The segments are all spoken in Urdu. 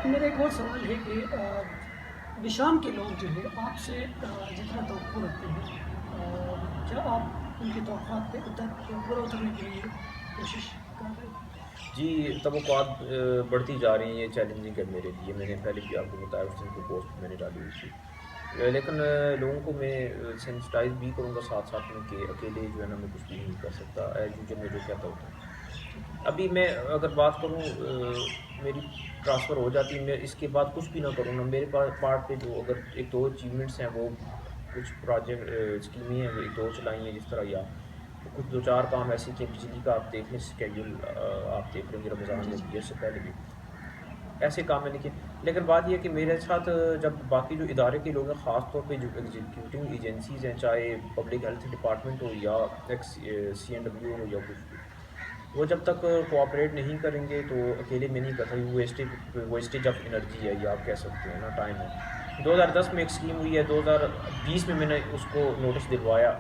میرا ایک اور سوال ہے کہ بشام کے لوگ جو ہے آپ سے جتنا توقع رکھتے ہیں، کیا آپ ان کی توقعات پہ پورا اترنے کے لیے کوشش کر رہے ہیں؟ جی، توقعات بڑھتی جا رہی ہیں، یہ چیلنجنگ ہے میرے لیے۔ میں نے پہلے بھی آپ کو بتایا، اس دن کو پوسٹ میں نے ڈالی ہوئی تھی۔ لیکن لوگوں کو میں سینسٹائز بھی کروں گا ساتھ ساتھ میں کہ اکیلے جو ہے نا میں کچھ بھی نہیں کر سکتا، ایز یوزول میں جو کہتا ہوتا ہوں۔ ابھی میں اگر بات کروں، میری ٹرانسفر ہو جاتی، میں اس کے بعد کچھ بھی نہ کروں نا، میرے پاس پارٹ پہ جو اگر ایک دو اچیومنٹس ہیں، وہ کچھ پروجیکٹ اسکیمیں ہیں، وہ ایک دو چلائی ہیں، جس طرح یا کچھ دو چار کام ایسے کہ بجلی کا آپ دیکھ لیں اسکیڈول، آپ دیکھ لیں گے رمضان جی میں جی بھی، اس سے پہلے بھی ایسے کام میں نے کیے۔ لیکن بات یہ ہے کہ میرے ساتھ جب باقی جو ادارے کے لوگ ہیں، خاص طور پہ جو ایگزیکیوٹنگ ایجنسیز ہیں، چاہے پبلک ہیلتھ ڈپارٹمنٹ ہو یا سی این ڈبلیو ہو یا کچھ بھی، وہ جب تک کوآپریٹ نہیں کریں گے تو اکیلے میں نہیں کر سکتے۔ ویسٹیج آف انرجی ہے، یہ آپ کہہ سکتے ہیں نا، ٹائم ہے۔ 2010 میں ایک اسکیم ہوئی ہے، 2020 میں نے اس کو نوٹس دلوایا،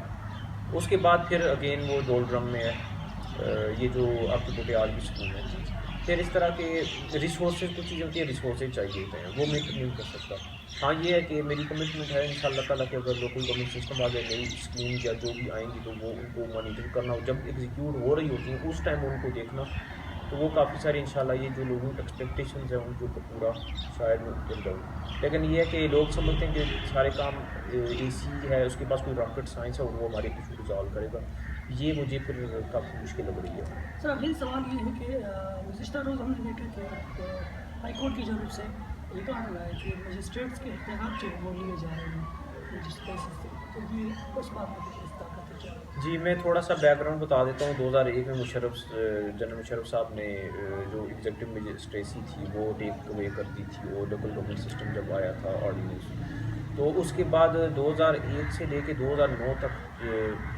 اس کے بعد پھر اگین وہ ڈول ڈرم میں ہے، یہ جو آپ کی بٹیال کی اسکیم ہے۔ جی جی پھر اس طرح کے ریسورسز، کچھ چیزیں ہوتی ہیں، ریسورسز چاہیے ہوتے ہیں، وہ میں خود نہیں کر سکتا۔ ہاں یہ ہے کہ میری کمٹمنٹ ہے ان شاء اللہ تعالیٰ کہ اگر لوکل گورنمنٹ سسٹم آگے نئی اسکیم یا جو بھی آئیں گی تو وہ ان کو مانیٹر کرنا، جب ایگزیکیوٹ ہو رہی ہوتی ہیں اس ٹائم ان کو دیکھنا، تو وہ کافی ساری انشاءاللہ یہ جو لوگوں ایکسپیکٹیشنز ہیں ان کے اوپر پورا شاید میں اتر جاؤں۔ لیکن یہ ہے کہ لوگ سمجھتے ہیں کہ سارے کام اے سی ہے، اس کے پاس کوئی راکٹ سائنس ہے اور وہ ہمارے ایشو ریزالو کرے گا، یہ مجھے پھر کافی مشکل لگ رہی ہے۔ سر، اگلی سوال یہ ہے کہ گزشتہ روز ہم نے دیکھا کہ ہائی کورٹ کی جانب سے یہ کہا گیا ہے کہ مجسٹریٹس کے اختیارات جو ہیں وہ لیے جا رہے ہیں مجسٹریٹس سے، تو یہ اس بات میں کس طاقت ہے کیا؟ جی، میں تھوڑا سا بیک گراؤنڈ بتا دیتا ہوں۔ 2001 میں جنرل مشرف صاحب نے جو ایگزیکٹو مجسٹریسی تھی وہ ٹیک اوے کر دی تھی، وہ لوکل گورنمنٹ سسٹم جب آیا تھا آرڈیننس، تو اس کے بعد 2001 سے لے کے 2009 تک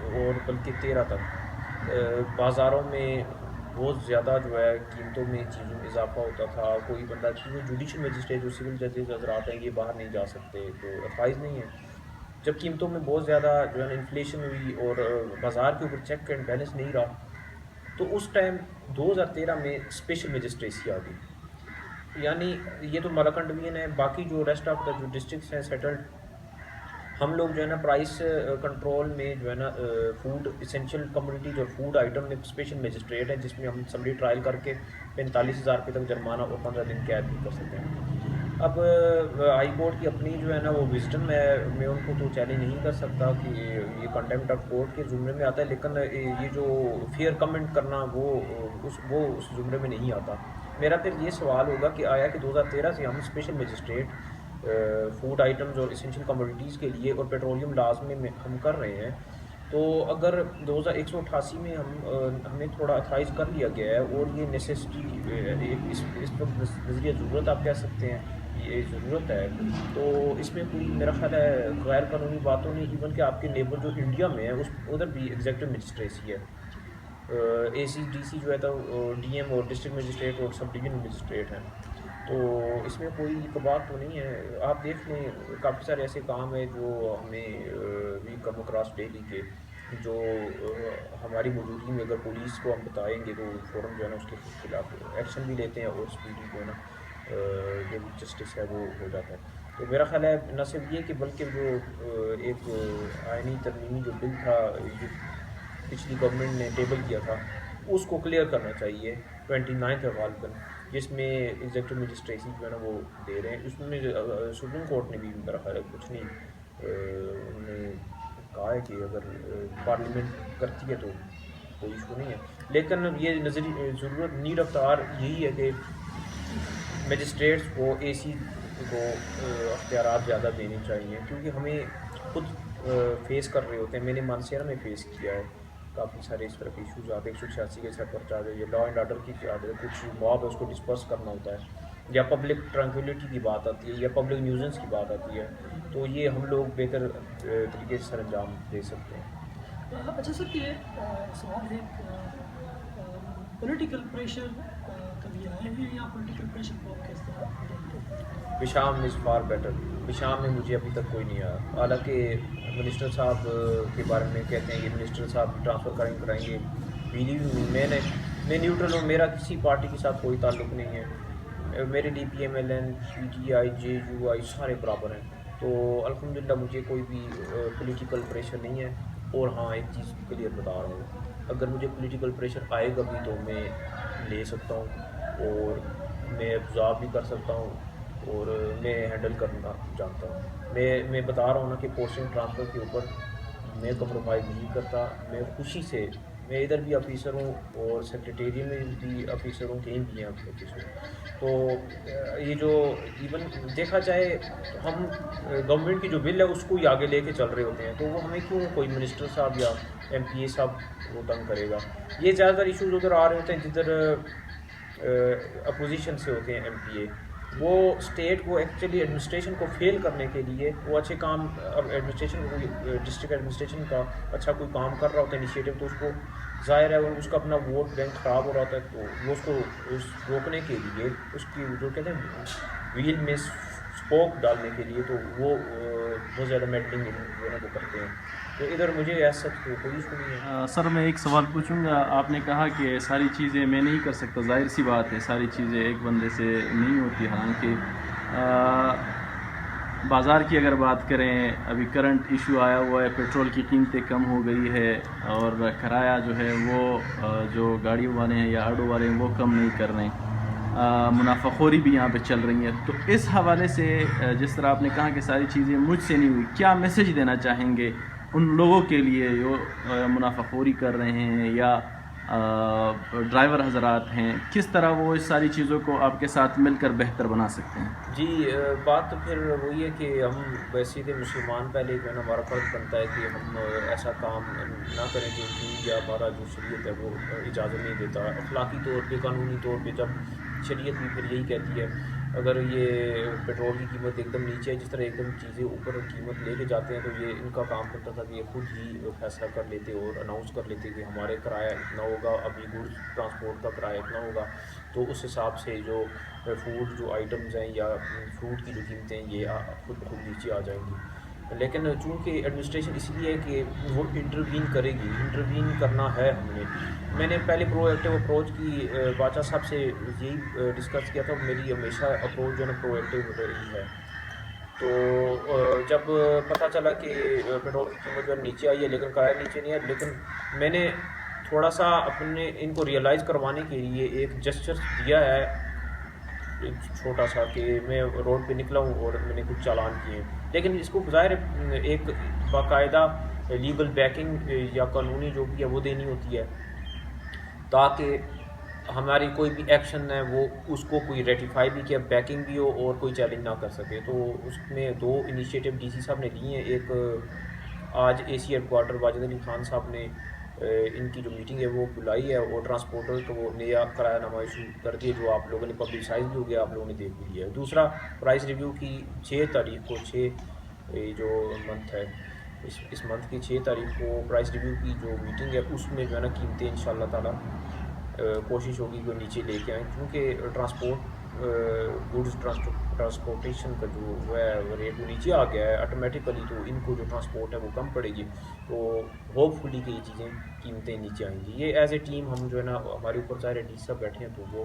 اور بلکہ 13 تک بازاروں میں بہت زیادہ جو ہے قیمتوں میں چیزوں میں اضافہ ہوتا تھا۔ کوئی بندہ جو جوڈیشل مجسٹریٹ جو سول ججز حضرات ہیں، یہ باہر نہیں جا سکتے، تو اتھرائز نہیں ہے۔ جب قیمتوں میں بہت زیادہ جو ہے نا انفلیشن ہوئی اور بازار کے اوپر چیک اینڈ بیلنس نہیں رہا، تو اس ٹائم 2013 میں اسپیشل مجسٹریسی آ گئی، یعنی یہ تو ملاکنڈ ڈویژن ہے، باقی جو ریسٹ آف دا جو ڈسٹرکٹس ہیں سیٹلڈ، ہم لوگ جو ہے نا پرائس کنٹرول میں جو ہے نا فوڈ اسینشیل کموڈیٹیز اور فوڈ آئٹم میں اسپیشل مجسٹریٹ ہے، جس میں ہم اسمبلی ٹرائل کر کے 45,000 روپے تک جرمانہ اور 15 دن قید بھی کر سکتے ہیں۔ اب ہائی کورٹ کی اپنی جو ہے نا وہ وزڈم ہے، میں ان کو تو چیلنج نہیں کر سکتا کہ یہ کنٹمپٹ آف کورٹ کے زمرے میں آتا ہے، لیکن یہ جو فیئر کمنٹ کرنا وہ اس زمرے میں نہیں آتا۔ میرا پھر یہ سوال ہوگا کہ آیا کہ 2013 سے ہم اسپیشل مجسٹریٹ فوڈ آئٹمز اور اسینشیل کموڈیٹیز کے لیے اور پیٹرولیم لاز میں ہم کر رہے ہیں، تو اگر 2188 میں ہمیں تھوڑا اتھرائز کر لیا گیا ہے اور یہ نیسیسٹی اس وقت نظریہ ضرورت آپ کہہ سکتے ہیں، یہ ضرورت ہے، تو اس میں کوئی میرا خیال ہے غیر قانونی باتوں نہیں، ایون کہ آپ کے نیبر جو انڈیا میں ہے ادھر بھی ایگزیکٹو مجسٹریسی ہے، اے سی ڈی سی جو ہے تو ڈی ایم اور ڈسٹرکٹ مجسٹریٹ اور سب ڈویژن مجسٹریٹ ہیں، تو اس میں کوئی بات تو نہیں ہے۔ آپ دیکھ لیں کافی سارے ایسے کام ہیں جو ہمیں وی کم اکراس ڈیلی کے، جو ہماری موجودگی میں اگر پولیس کو ہم بتائیں گے تو فوراً جو ہے نا اس کے خلاف ایکشن بھی لیتے ہیں اور اسپیڈی جو ہے نا جو جسٹس ہے وہ ہو جاتا ہے۔ تو میرا خیال ہے نہ صرف یہ کہ بلکہ جو ایک آئینی ترمیمی جو بل تھا جو پچھلی گورنمنٹ نے ٹیبل کیا تھا، اس کو کلیئر کرنا چاہیے 29 ہے غالباً، جس میں ایگزیکٹو مجسٹریسی جو ہے نا وہ دے رہے ہیں۔ اس میں سپریم کورٹ نے بھی میرا خیال ہے کچھ نہیں، انہوں نے کہا ہے کہ اگر پارلیمنٹ کرتی ہے تو کوئی ایشو نہیں ہے، لیکن یہ نظری ضرورت نیڈ آف دا آر یہی ہے کہ مجسٹریٹس کو اے سی کو اختیارات زیادہ دینے چاہیے، کیونکہ ہمیں خود فیس کر رہے ہوتے ہیں۔ میں نے مانسیرا میں فیس کیا ہے کافی سارے اس طرح کے ایشوز آتے ہیں، 186 کے سر پر چارج ہے، یہ لا اینڈ آرڈر کی چارج ہے، کچھ موب ہے اس کو ڈسپرس کرنا ہوتا ہے، یا پبلک ٹرانکولیٹی کی بات آتی ہے یا پبلک نیوزنس کی بات آتی ہے، تو یہ ہم لوگ بہتر طریقے سے سر انجام دے سکتے ہیں۔ اچھا سر، یہ سوال ہے پولیٹیکل پریشر کبھی آئے ہیں یا پولیٹیکل پریشر کو آپ کس طرح دیکھتے ہیں؟ Besham is for better, Besham میں مجھے ابھی تک کوئی نہیں آیا، حالانکہ منسٹر صاحب کے بارے میں کہتے ہیں کہ منسٹر صاحب ٹرانسفر کرائیں گے، میں نیوٹرل ہوں، میرا کسی پارٹی کے ساتھ کوئی تعلق نہیں ہے، میرے لیے P M L N P T I J U I سارے برابر ہیں. تو الحمدللہ مجھے کوئی بھی پولیٹیکل پریشر نہیں ہے. اور ہاں ایک چیز کلیئر بتا رہا ہوں, اگر مجھے پولیٹیکل پریشر آئے گا بھی تو میں لے سکتا ہوں اور میں ابزارو بھی کر سکتا ہوں اور میں ہینڈل کرنا جانتا ہوں. میں بتا رہا ہوں نا کہ پوسٹنگ ٹرانسفر کے اوپر میں کمپرومائز نہیں کرتا. میں خوشی سے, میں ادھر بھی آفیسر ہوں اور سیکریٹریٹ میں بھی آفیسر ہوں, کہیں بھی ہیں آفیسر. تو یہ جو ایون دیکھا جائے ہم گورنمنٹ کی جو بل ہے اس کو ہی آگے لے کے چل رہے ہوتے ہیں, تو وہ ہمیں کیوں کوئی منسٹر صاحب یا ایم پی اے صاحب وہ تنگ کرے گا. یہ زیادہ تر ایشوز ادھر آ رہے ہوتے ہیں جدھر اپوزیشن سے ہوتے ہیں ایم پی اے. وہ اسٹیٹ کو ایکچولی ایڈمنسٹریشن کو فیل کرنے کے لیے وہ اچھے کام, ایڈمنسٹریشن کو ڈسٹرکٹ ایڈمنسٹریشن کا اچھا کوئی کام کر رہا ہوتا ہے انیشیٹو, تو اس کو ظاہر ہے اس کا اپنا ووٹ بینک خراب ہو رہا ہوتا ہے, تو وہ اس کو روکنے کے لیے اس کی جو کہتے ہیں ویل میں اسپوک ڈالنے کے لیے تو وہ بہت زیادہ میڈلنگ جو ہے وہ کرتے ہیں. تو ادھر مجھے ایسا کوئی ایشو نہیں ہے. سر میں ایک سوال پوچھوں گا. آپ نے کہا کہ ساری چیزیں میں نہیں کر سکتا, ظاہر سی بات ہے ساری چیزیں ایک بندے سے نہیں ہوتی. حالانکہ بازار کی اگر بات کریں, ابھی کرنٹ ایشو آیا ہوا ہے, پیٹرول کی قیمتیں کم ہو گئی ہے اور کرایہ جو ہے وہ جو گاڑی والے ہیں یا آٹو والے ہیں وہ کم نہیں کر رہے ہیں, منافع خوری بھی یہاں پہ چل رہی ہے. تو اس حوالے سے جس طرح آپ نے کہا کہ ساری چیزیں مجھ سے نہیں ہوئی, کیا میسیج دینا چاہیں گے ان لوگوں کے لیے جو منافع خوری کر رہے ہیں یا ڈرائیور حضرات ہیں, کس طرح وہ اس ساری چیزوں کو آپ کے ساتھ مل کر بہتر بنا سکتے ہیں؟ جی بات تو پھر وہی ہے کہ ہم ویسے کہ مسلمان پہلے جو ہے نا ہمارا فرض بنتا ہے کہ ہم ایسا کام نہ کریں کہ یا ہمارا جو شریعت ہے وہ اجازت نہیں دیتا. اخلاقی طور پہ, قانونی طور پہ جب شریعت بھی پھر یہی کہتی ہے اگر یہ پیٹرول کی قیمت ایک دم نیچے ہے, جس طرح ایک دم چیزیں اوپر قیمت لے کے جاتے ہیں, تو یہ ان کا کام کرتا تھا کہ یہ خود ہی فیصلہ کر لیتے اور اناؤنس کر لیتے کہ ہمارے کرایہ اتنا ہوگا, ابھی گوڈس ٹرانسپورٹ کا کرایہ اتنا ہوگا, تو اس حساب سے جو فوڈ جو آئٹمز ہیں یا فروٹ کی جو قیمتیں ہیں یہ خود بخود نیچے آ جائیں گی. لیکن چونکہ ایڈمنسٹریشن اس لیے ہے کہ وہ انٹروین کرے گی, انٹروین کرنا ہے ہم نے. میں نے پہلے پرو ایکٹیو اپروچ کی باچا صاحب سے یہی ڈسکس کیا تھا, میری ہمیشہ اپروچ جو ہے نا پرو ایکٹیو رہی ہے. تو جب پتہ چلا کہ پیٹرول کی قیمت جو ہے نیچے آئی ہے لیکن کرایہ نیچے نہیں ہے, لیکن میں نے تھوڑا سا اپنے ان کو ریئلائز کروانے کے لیے ایک جسچر دیا ہے چھوٹا سا, کہ میں روڈ پہ نکلا ہوں اور میں نے کچھ چالان کیے ہیں, لیکن اس کو ظاہر ایک باقاعدہ لیگل بیکنگ یا قانونی جو بھی ہے وہ دینی ہوتی ہے تاکہ ہماری کوئی بھی ایکشن ہے وہ اس کو کوئی ریٹیفائی بھی کیا, بیکنگ بھی ہو اور کوئی چیلنج نہ کر سکے. تو اس میں 2 انیشیٹو ڈی سی صاحب نے لیے ہیں. ایک آج اے سی ہیڈ کوارٹر واجد علی خان صاحب نے ان کی جو میٹنگ ہے وہ بلائی ہے اور ٹرانسپورٹر کو وہ نیا کرایہ نامہ ایشو کر دیے جو آپ لوگوں نے پبلسائز بھی ہو گیا, آپ لوگوں نے دیکھ بھی لیا ہے. دوسرا پرائس ریویو کی 6 تاریخ کو, 6 جو منتھ ہے اس منتھ کی 6 تاریخ کو پرائس ریویو کی جو میٹنگ ہے اس میں جو ہے نا قیمتیں انشاءاللہ تعالیٰ کوشش ہوگی کہ نیچے لے کے آئیں, کیونکہ گوڈز ٹرانسپورٹیشن کا جو ہے ریٹ وہ نیچے آ گیا ہے آٹومیٹیکلی, تو ان کو جو ٹرانسپورٹ ہے وہ کم پڑے گی. تو ہوپ فلی کہ یہ چیزیں قیمتیں نیچے آئیں گی. یہ ایز اے ٹیم ہم جو ہے نا ہمارے اوپر ظاہر ڈی صاحب بیٹھے ہیں تو وہ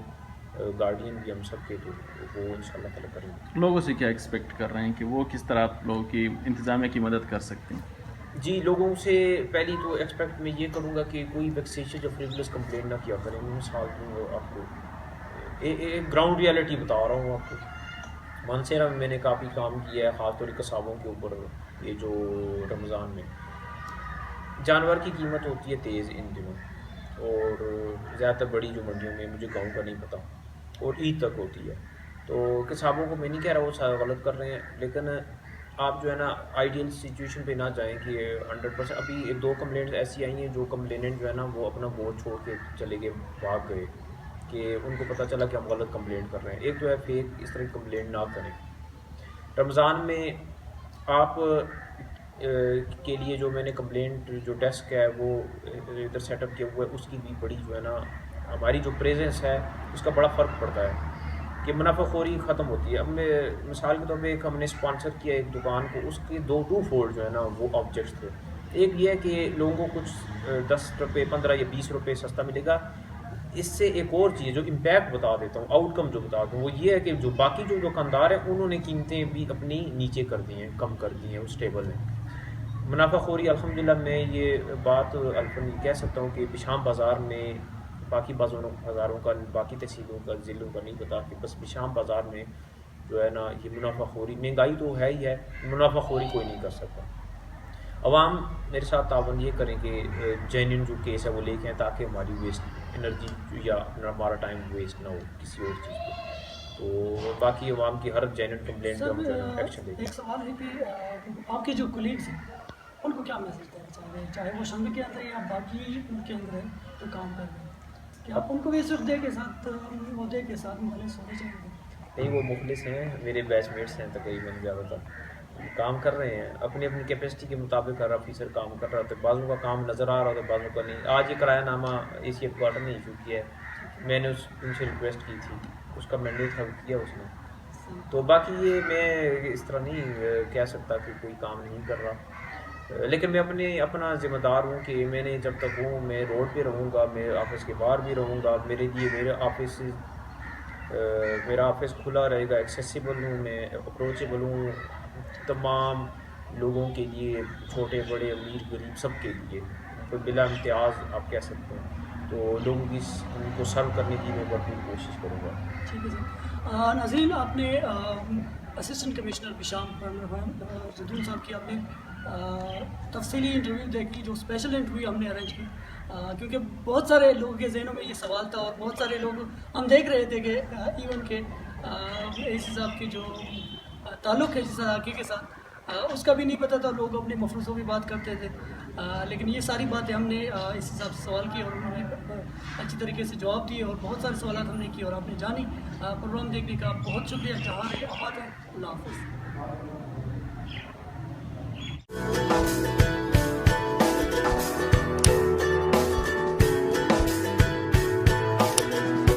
گارڈین بھی ہم سب کے, تو وہ انشاءاللہ تعالیٰ کریں گے. لوگوں سے کیا ایکسپیکٹ کر رہے ہیں کہ وہ کس طرح آپ لوگوں کی انتظامیہ کی مدد کر سکتے ہیں؟ جی لوگوں سے پہلی تو ایکسپیکٹ میں یہ کروں گا کہ کوئی ویکسیشن یا فریولس کمپلین نہ کیا کریں. میں مثال دوں گا آپ کو, ایک گراؤنڈ ریئلٹی بتا رہا ہوں آپ کو. مانسیرا میں نے کافی کام کیا ہے, خاص طور قصابوں کے اوپر. یہ جو رمضان میں جانور کی قیمت ہوتی ہے تیز ان دنوں, اور زیادہ تر بڑی جو منڈیوں میں, مجھے گاؤں کا نہیں پتہ, اور عید تک ہوتی ہے. تو قصابوں کو میں نہیں کہہ رہا وہ غلط کر رہے ہیں, لیکن آپ جو ہے نا آئیڈیل سچویشن پہ نہ جائیں کہ 100%. ابھی 1-2 کمپلینٹس ایسی آئی ہیں جو کمپلیننٹ جو ہے نا وہ اپنا بورڈ چھوڑ کے چلے گئے, بھاگ گئے, کہ ان کو پتہ چلا کہ ہم غلط کمپلینٹ کر رہے ہیں. ایک تو ہے فیک, اس طرح کی کمپلینٹ نہ کریں. رمضان میں آپ کے لیے جو میں نے کمپلینٹ جو ڈیسک ہے وہ ادھر سیٹ اپ کیا ہوا ہے, اس کی بھی بڑی جو ہے نا ہماری جو پریزنس ہے اس کا بڑا فرق پڑتا ہے کہ منافع خوری ختم ہوتی ہے. اب میں مثال کے طور پہ ایک ہم نے اسپانسر کیا ایک دکان کو, اس کے 2 فولڈ جو ہے نا وہ آبجیکٹس تھے. ایک یہ ہے کہ لوگوں کو کچھ 10 روپے 15 یا 20 روپے سستا ملے گا, اس سے ایک اور چیز جو امپیکٹ بتا دیتا ہوں، آؤٹ کم جو بتا دوں، وہ یہ ہے کہ جو باقی جو دکاندار ہیں انہوں نے قیمتیں بھی اپنی نیچے کر دی ہیں، کم کر دی ہیں، وہ اسٹیبل ہیں۔ منافع خوری الحمدللہ میں یہ بات الفن کہہ سکتا ہوں کہ بشام بازار میں، باقی بازاروں کا، باقی تحصیلوں کا، ضلعوں کا نہیں پتا، کہ بس بشام بازار میں جو ہے نا یہ منافع خوری، مہنگائی تو ہے ہی ہے، منافع خوری کوئی نہیں کر سکتا۔ عوام میرے ساتھ تعاون یہ کریں کہ جینوئن جو کیس ہے وہ لے کے آئیں، تاکہ ہماری ویسٹ انرجی یا ہمارا ٹائم ویسٹ نہ ہو کسی اور چیز پہ۔ تو باقی عوام کی ہر جینوئن کمپلینٹ پہ ہم جو ہے ایکشن لیں گے۔ ایک سوال ہے کہ آپ کے جو کولیگز ہیں ان کو کیا میسج دینا چاہ رہے ہیں، چاہے وہ شنبے کے اندر یا باقی ان کے اندر ہیں جو کام کر رہے ہیں، کہ آپ ان کو بھی اس عہدے کے ساتھ عہدے کے ساتھ مخلص ہونے چاہیے؟ نہیں، وہ مخلص ہیں، میرے بیچ میٹس ہیں تقریباً، زیادہ تر کام کر رہے ہیں اپنی اپنی کیپیسٹی کے مطابق۔ ہر آفیسر کام کر رہا ہوتا ہے، بعضوں کا کام نظر آ رہا ہوتا ہے، بعضوں کا نہیں۔ آج یہ کرایہ نامہ اے سی ایف کوارٹر نے ایشو کیا ہے، میں نے ان سے ریکویسٹ کی تھی، اس کا مینڈیٹ حل کیا اس نے۔ تو باقی یہ میں اس طرح نہیں کہہ سکتا کہ کوئی کام نہیں کر رہا، لیکن میں اپنا ذمہ دار ہوں کہ میں نے جب تک ہوں میں روڈ پہ رہوں گا، میں آفس کے باہر بھی رہوں گا، میرے لیے میرا آفس کھلا رہے گا، ایکسیسیبل ہوں، میں اپروچیبل ہوں تمام لوگوں کے لیے، چھوٹے بڑے امیر غریب سب کے لیے، کوئی بلا امتیاز آپ کہہ سکتے ہیں۔ تو لوگوں کی ان کو سرو کرنے کی میں بھرپور کوشش کروں گا۔ ٹھیک ہے سر۔ ناظرین، آپ نے اسسٹنٹ کمشنر بشام جدون صاحب کی آپ نے تفصیلی انٹرویو دیکھی، جو اسپیشل انٹرویو ہم نے ارینج کی، کیونکہ بہت سارے لوگوں کے ذہنوں میں یہ سوال تھا، اور بہت سارے لوگ ہم دیکھ رہے تھے کہ ایون کہ اے سی صاحب کی جو تعلق ہے جس علاقے کے ساتھ اس کا بھی نہیں پتہ تھا، لوگ اپنے مفروضوں کی بات کرتے تھے، لیکن یہ ساری باتیں ہم نے اس حساب سے سوال کیے اور انہوں نے اچھی طریقے سے جواب دیے، اور بہت سارے سوالات ہم نے کیے اور آپ نے جانی۔ پروگرام دیکھنے کا بہت شکریہ۔ جہاں آباد ہے، اللہ حافظ۔